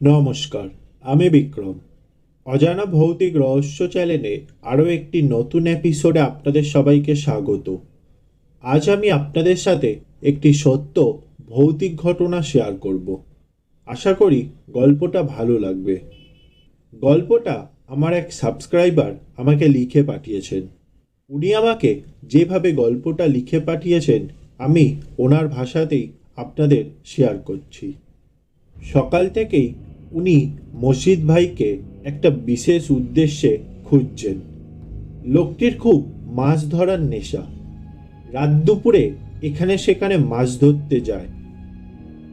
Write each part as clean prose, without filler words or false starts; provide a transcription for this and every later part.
নমস্কার, আমি বিক্রম। অজানা ভৌতিক রহস্য চ্যানেলে আরও একটি নতুন এপিসোডে আপনাদের সবাইকে স্বাগত। আজ আমি আপনাদের সাথে একটি সত্য ভৌতিক ঘটনা শেয়ার করব। আশা করি গল্পটা ভালো লাগবে। গল্পটা আমার এক সাবস্ক্রাইবার আমাকে লিখে পাঠিয়েছেন। উনি আমাকে যেভাবে গল্পটা লিখে পাঠিয়েছেন আমি ওনার ভাষাতেই আপনাদের শেয়ার করছি। সকাল থেকেই উনি মসজিদ ভাইকে একটা বিশেষ উদ্দেশ্যে খুঁজছেন। লোকটির খুব মাছ ধরার নেশা। রাত দুপুরে এখানে সেখানে মাছ ধরতে যায়।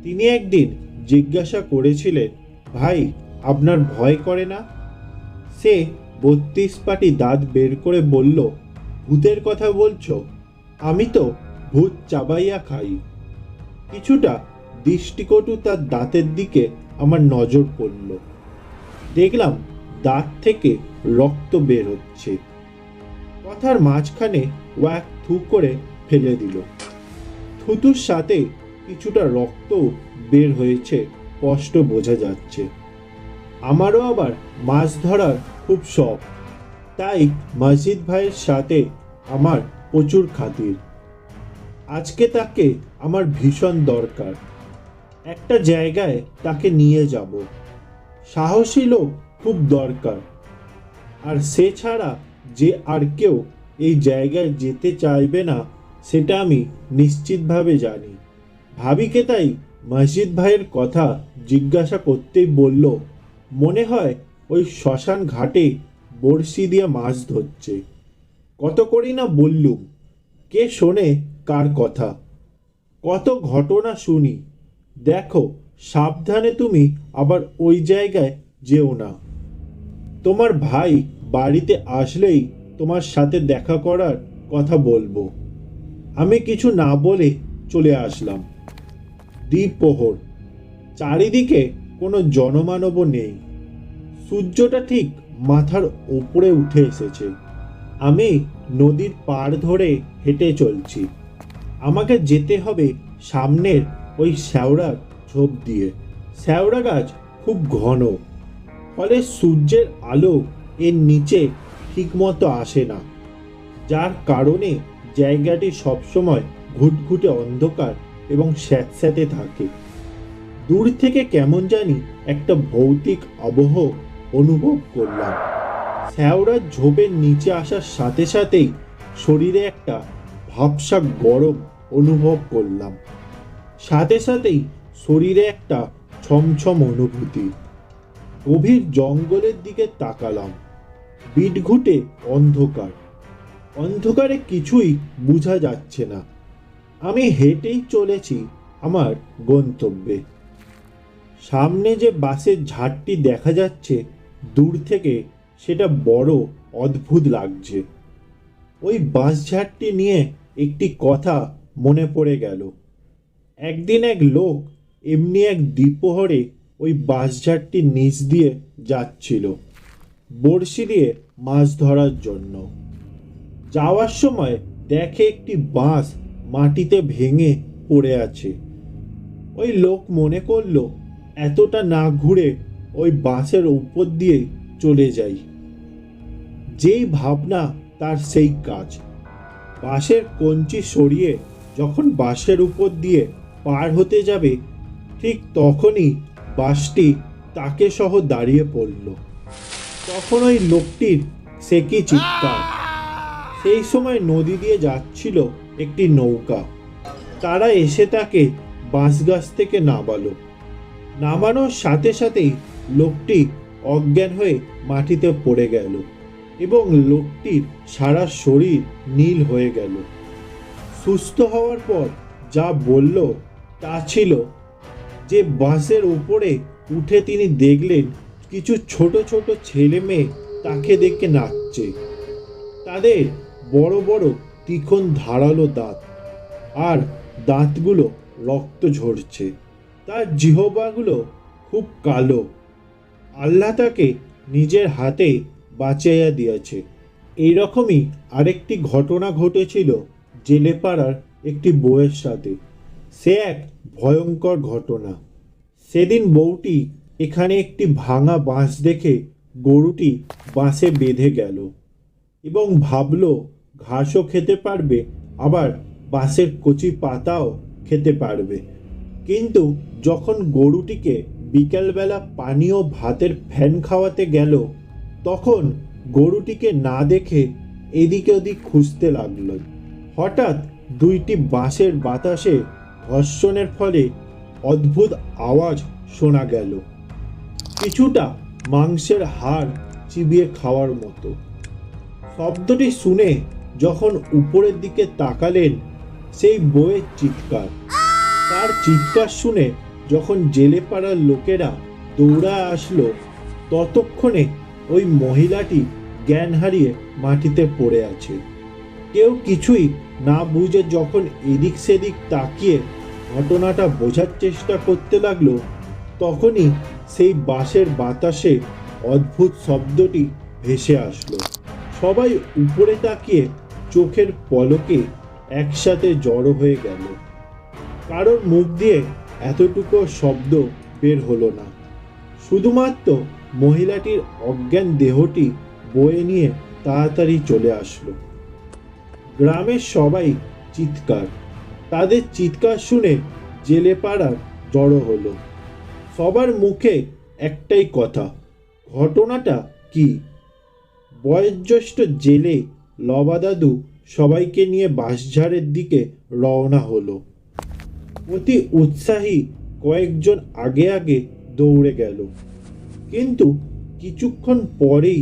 তিনি একদিন জিজ্ঞাসা করেছিলেন, ভাই, আপনার ভয় করে না? সে ৩২ পাটি দাঁত বের করে বলল, ভূতের কথা বলছো? আমি তো ভূত চাবাইয়া খাই। কিছুটা দৃষ্টিকটু তার দাঁতের দিকে আমার নজর পড়ল। দেখলাম দাঁত থেকে রক্ত বের হচ্ছে। কথার মাঝখানে ও এক থু করে ফেলে দিল। থুতুর সাথে কিছুটা রক্ত বের হয়েছে, স্পষ্ট বোঝা যাচ্ছে। আমারও আবার মাছ ধরার খুব শখ, তাই মসজিদ ভাইয়ের সাথে আমার প্রচুর খাতির। আজকে তাকে আমার ভীষণ দরকার। একটা জায়গায় তাকে নিয়ে যাব। সাহসী লোক খুব দরকার। আর সে ছাড়া যে আর কেউ এই জায়গায় যেতে চাইবে না সেটা আমি নিশ্চিতভাবে জানি। ভাবিকে তাই মসজিদ ভাইয়ের কথা জিজ্ঞাসা করতেই বলল, মনে হয় ওই শ্মশান ঘাটে বড়শি দিয়ে মাছ ধরছে। কত করি না বললুম, কে শোনে কার কথা। কত ঘটনা শুনি। দেখো, সাবধানে তুমি আবার ওই জায়গায় যেও না। তোমার ভাই বাড়িতে আসলেই তোমার সাথে দেখা করার কথা বলবো। আমি কিছু না বলে চলে আসলাম। দ্বিপ্রহর, চারিদিকে কোনো জনমানবও নেই। সূর্যটা ঠিক মাথার ওপরে উঠে এসেছে। আমি নদীর পাড় ধরে হেঁটে চলছি। আমাকে যেতে হবে সামনের ওই শ্যাওড়ার ঝোপ দিয়ে। শ্যাওড়া গাছ খুব ঘন, ফলে সূর্যের আলো এর নিচে ঠিকমতো আসে না, যার কারণে জায়গাটি সবসময় ঘুটঘুটে অন্ধকার এবং স্যাঁতস্যাঁতে থাকে। দূর থেকে কেমন জানি একটা ভৌতিক আবহ অনুভব করলাম। শ্যাওড়ার ঝোপের নিচে আসার সাথে সাথেই শরীরে একটা ভাবসা গরম অনুভব করলাম। সাথে সাথেই শরীরে একটা ছমছম অনুভূতি। গভীর জঙ্গলের দিকে তাকালাম। বিটঘুটে অন্ধকার। অন্ধকারে কিছুই বোঝা যাচ্ছে না। আমি হেঁটেই চলেছি আমার গন্তব্যে। সামনে যে বাঁশের ঝাড়টি দেখা যাচ্ছে দূর থেকে, সেটা বড় অদ্ভুত লাগছে। ওই বাঁশঝাড়টি নিয়ে একটি কথা মনে পড়ে গেল। একদিন এক লোক এমনি এক দ্বিপ্রহরে ওই বাঁশঝাড়টির নিচ দিয়ে যাচ্ছিল বড়শি দিয়ে মাছ ধরার জন্য। যাওয়ার সময় দেখে একটি বাঁশ মাটিতে ভেঙে পড়ে আছে। ওই লোক মনে করলো এতটা না ঘুরে ওই বাঁশের উপর দিয়ে চলে যাই। যেই ভাবনা তার সেই কাজ। বাঁশের কঞ্চি সরিয়ে যখন বাঁশের উপর দিয়ে পার হতে যাবে, ঠিক তখনই বাঁশটি তাকে সহ দাঁড়িয়ে পড়ল। তখন ওই লোকটির সে কি চিৎকার! সেই সময় নদী দিয়ে যাচ্ছিল একটি নৌকা। তারা এসে তাকে বাঁশগাছ থেকে নামালো। নামানোর সাথে সাথেই লোকটি অজ্ঞান হয়ে মাটিতে পড়ে গেল এবং লোকটির সারা শরীর নীল হয়ে গেল। সুস্থ হওয়ার পর যা বলল তা ছিল যে বাসের উপরে উঠে তিনি দেখলেন কিছু ছোট ছোট ছেলে মেয়ে তাকে দেখে নাচছে। তাদের বড় বড় তীক্ষ্ণ ধারালো দাঁত, আর দাঁতগুলো রক্ত ঝরছে। তার জিহ্বাগুলো খুব কালো। আল্লাহ তাকে নিজের হাতে বাঁচাইয়া দিয়েছে। এইরকমই আরেকটি ঘটনা ঘটেছিল জেলেপাড়ার একটি বউয়ের সাথে। সে এক ভয়ঙ্কর ঘটনা। সেদিন বউটি এখানে একটি ভাঙা বাঁশ দেখে গরুটি বাঁশে বেঁধে গেল এবং ভাবল ঘাসও খেতে পারবে, আবার বাঁশের কচি পাতাও খেতে পারবে। কিন্তু যখন গরুটিকে বিকেলবেলা পানি ও ভাতের ফ্যান খাওয়াতে গেল, তখন গরুটিকে না দেখে এদিকে ওদিক খুঁজতে লাগলো। হঠাৎ দুইটি বাঁশের বাতাসে ঘর্ষণের ফলে অদ্ভুত আওয়াজ শোনা গেল, কিছুটা মাংসের হাড় চিবিয়ে খাওয়ার মতো। শব্দটি শুনে যখন উপরের দিকে তাকালেন, সেই বউয়ের চিৎকার। তার চিৎকার শুনে যখন জেলে পাড়ার লোকেরা দৌড়া আসলো, ততক্ষণে ওই মহিলাটি জ্ঞান হারিয়ে মাটিতে পড়ে আছে। কেউ কিছুই না বুঝে যখন এদিক সেদিক তাকিয়ে ঘটনাটা বোঝার চেষ্টা করতে লাগলো, তখনই সেই বাঁশের বাতাসে অদ্ভুত শব্দটি ভেসে আসলো। সবাই উপরে তাকিয়ে চোখের পলকে একসাথে জড়ো হয়ে গেল। কারোর মুখ দিয়ে এতটুকু শব্দ বের হলো না। শুধুমাত্র মহিলাটির অজ্ঞান দেহটি বয়ে নিয়ে তাড়াতাড়ি চলে আসলো। গ্রামের সবাই চিৎকার, তাদের চিৎকার শুনে জেলে পাড়ার জড়ো হলো। সবার মুখে একটাই কথা, ঘটনাটা কি? বয়োজ্যেষ্ঠ জেলে লবাদাদু সবাইকে নিয়ে বাঁশঝাড়ের দিকে রওনা হলো। অতি উৎসাহী কয়েকজন আগে আগে দৌড়ে গেল, কিন্তু কিছুক্ষণ পরেই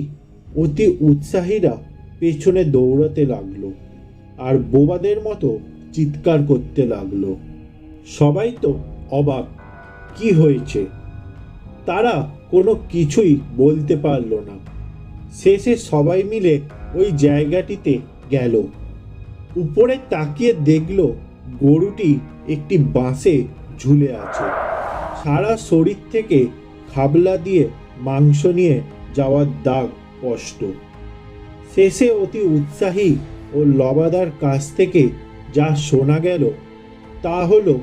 অতি উৎসাহীরা পেছনে দৌড়াতে লাগলো আর বোবাদের মতো চিৎকার করতে লাগলো। সবাই তো অবাক, কি হয়েছে তারা কোনো কিছুই বলতে পারলো না। শেষে সবাই মিলে ওই জায়গাটিতে গেল। উপরে তাকিয়ে দেখলো গরুটি একটি বাঁশে ঝুলে আছে। সারা শরীর থেকে খাবলা দিয়ে মাংস নিয়ে যাওয়ার দাগ স্পষ্ট। শেষে অতি উৎসাহী ও লবাদার কাছ থেকে যা শোনা গেল তা হলো,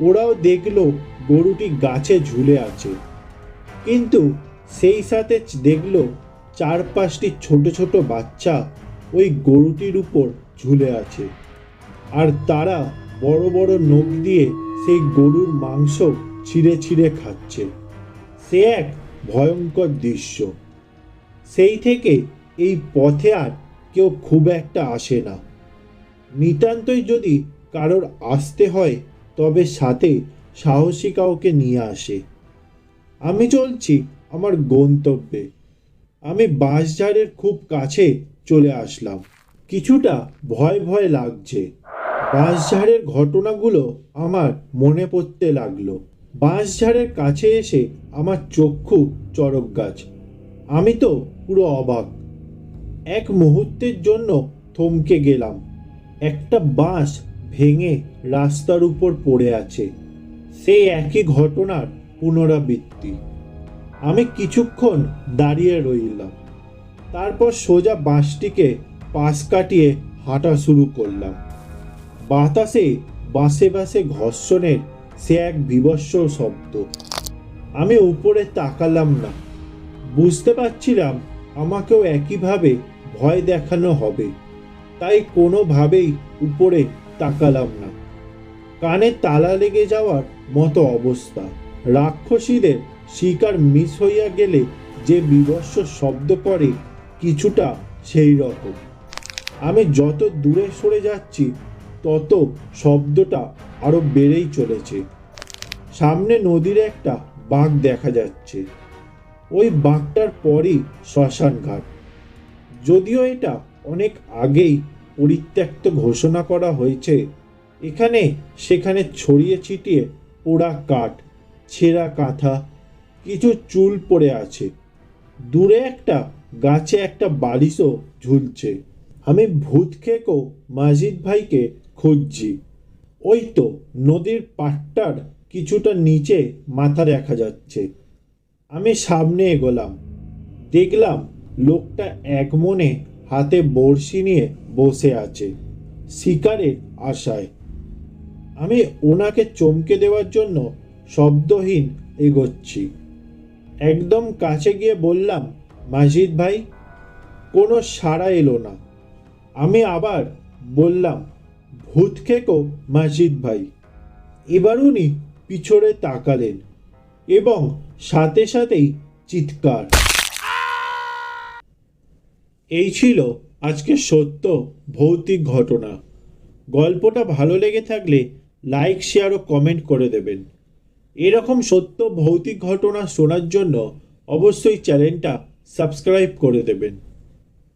ওরাও দেখলো গরুটি গাছে ঝুলে আছে, কিন্তু সেই সাথে দেখলো 4-5টি ছোট ছোট বাচ্চা ওই গরুটির উপর ঝুলে আছে, আর তারা বড় বড় নখ দিয়ে সেই গরুর মাংস ছিঁড়ে ছিঁড়ে খাচ্ছে। সে এক ভয়ঙ্কর দৃশ্য। সেই থেকে এই পথে আর কেউ খুব একটা আসে না। নিতান্তই যদি কারোর আসতে হয়, তবে সাথে সাহসী কাউকে নিয়ে আসে। আমি চলছি আমার গন্তব্যে। আমি বাঁশঝাড়ের খুব কাছে চলে আসলাম। কিছুটা ভয় ভয় লাগছে। বাঁশঝাড়ের ঘটনাগুলো আমার মনে পড়তে লাগলো। বাঁশঝাড়ের কাছে এসে আমার চক্ষু চড়ক গাছ। আমি তো পুরো অবাক। এক মুহূর্তের জন্য থমকে গেলাম। একটা বাঁশ ভেঙে রাস্তার উপর পড়ে আছে। সেই একই ঘটনার পুনরাবৃত্তি। আমি কিছুক্ষণ দাঁড়িয়ে রইলাম, তারপর সোজা বাঁশটিকে পাশ কাটিয়ে হাঁটা শুরু করলাম। বাতাসে বাঁশে বাঁশে ঘর্ষণের সে এক বীভৎস শব্দ। আমি উপরে তাকালাম না। বুঝতে পারছিলাম আমাকেও একইভাবে ভয় দেখানো হবে, তাই কোনোভাবেই উপরে তাকালাম না। কানে তালা লেগে যাওয়ার মতো অবস্থা। রাক্ষসীদের শিকার মিস হইয়া গেলে যে বীভৎস শব্দ করে, কিছুটা সেই রকম। আমি যত দূরে সরে যাচ্ছি তত শব্দটা আরো বেড়েই চলেছে। সামনে নদীর একটা বাঁক দেখা যাচ্ছে। ওই বাঁকটার পরই শ্মশান ঘাট। যদিও এটা অনেক আগেই পরিত্যক্ত ঘোষণা করা হয়েছে, এখানে সেখানে ছড়িয়ে ছিটিয়ে পোড়া কাঠ, ছেঁড়া কাঁথা, কিছু চুল পড়ে আছে। দূরে একটা গাছে একটা বালিশও ঝুলছে। আমি ভূতখেকো মাজিদ ভাইকে খুঁজছি। ওই তো নদীর পাড়টার কিছুটা নিচে মাথা দেখা যাচ্ছে। আমি সামনে এগোলাম। দেখলাম লোকটা এক মনে হাতে বড়শি নিয়ে বসে আছে, শিকারের আশায়। আমি ওনাকে চমকে দেওয়ার জন্য শব্দহীন এগোচ্ছি। একদম কাছে গিয়ে বললাম, মাজিদ ভাই। কোনো সাড়া এলো না। আমি আবার বললাম, ভূত খেকো মাজিদ ভাই। এবার উনি পিছনে তাকালেন এবং সাথে সাথেই চিৎকার। এই ছিল আজকে সত্য ভৌতিক ঘটনা। গল্পটা ভালো লেগে থাকলে লাইক, শেয়ার ও কমেন্ট করে দেবেন। এরকম সত্য ভৌতিক ঘটনা শোনার জন্য অবশ্যই চ্যানেলটা সাবস্ক্রাইব করে দেবেন।